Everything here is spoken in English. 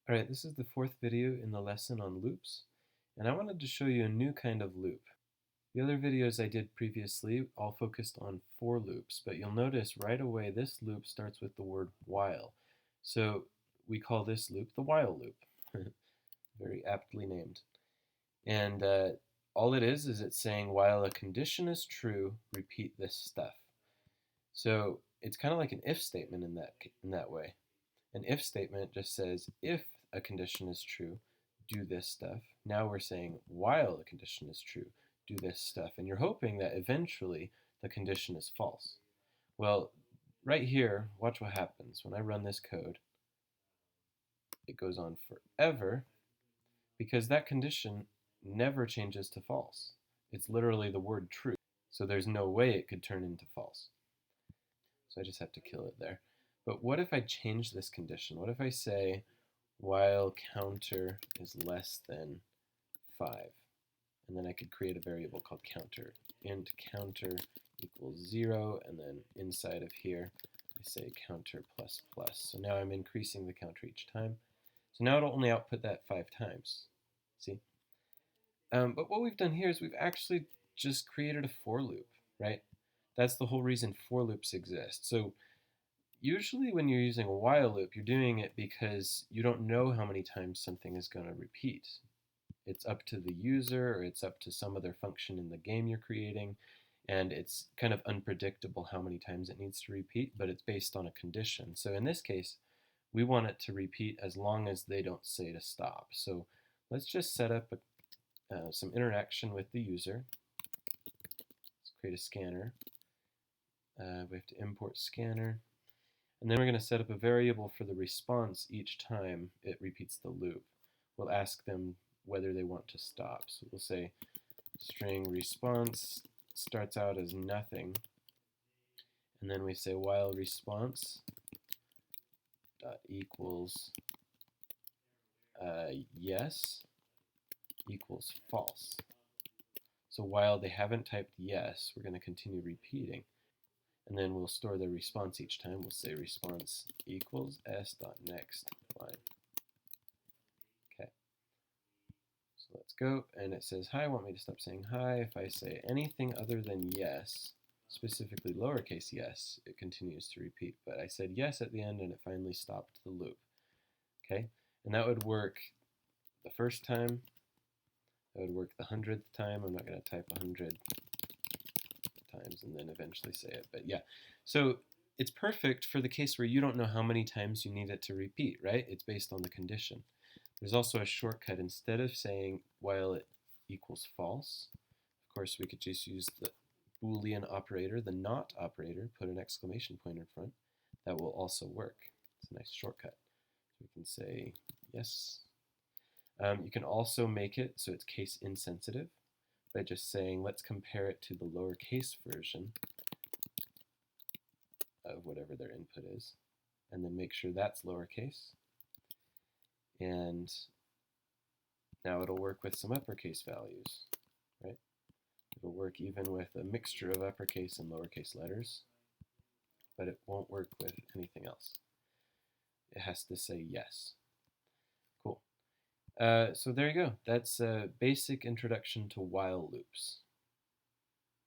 Alright, this is the fourth video in the lesson on loops, and I wanted to show you a new kind of loop. The other videos I did previously all focused on for loops, but you'll notice right away this loop starts with the word while. So we call this loop the while loop. Very aptly named. And all it is it's saying while a condition is true, repeat this stuff. So it's kind of like an if statement in that way. An if statement just says if a condition is true, do this stuff. Now we're saying while a condition is true, do this stuff. And you're hoping that eventually the condition is false. Well, right here, watch what happens. When I run this code, it goes on forever because that condition never changes to false. It's literally the word true. So there's no way it could turn into false. So I just have to kill it there. But what if I change this condition? What if I say while counter is less than 5? And then I could create a variable called counter. Int counter equals 0, and then inside of here I say counter plus plus. So now I'm increasing the counter each time. So now it'll only output that 5 times. See? But what we've done here is we've actually just created a for loop, right? That's the whole reason for loops exist. So usually when you're using a while loop, you're doing it because you don't know how many times something is going to repeat. It's up to the user, or it's up to some other function in the game you're creating, and it's kind of unpredictable how many times it needs to repeat, but it's based on a condition. So in this case, we want it to repeat as long as they don't say to stop. So let's just set up some interaction with the user. Let's create a scanner. We have to import scanner. And then we're going to set up a variable for the response each time it repeats the loop. We'll ask them whether they want to stop. So we'll say string response starts out as nothing. And then we say while response dot equals yes equals false. So while they haven't typed yes, we're going to continue repeating. And then we'll store the response each time. We'll say response equals s.next line. Okay. So let's go. And it says hi. Want me to stop saying hi? If I say anything other than yes, specifically lowercase yes, it continues to repeat. But I said yes at the end, and it finally stopped the loop. Okay. And that would work the first time. That would work the 100th time. I'm not going to type 100 times and then eventually say it. But yeah, so it's perfect for the case where you don't know how many times you need it to repeat, right? It's based on the condition. There's also a shortcut. Instead of saying while it equals false, of course, we could just use the Boolean operator, the not operator, put an exclamation point in front. That will also work. It's a nice shortcut. So we can say yes. You can also make it so it's case insensitive by just saying, let's compare it to the lowercase version of whatever their input is, and then make sure that's lowercase. And now it'll work with some uppercase values, right? It'll work even with a mixture of uppercase and lowercase letters, but it won't work with anything else. It has to say yes. Cool. So there you go. That's a basic introduction to while loops.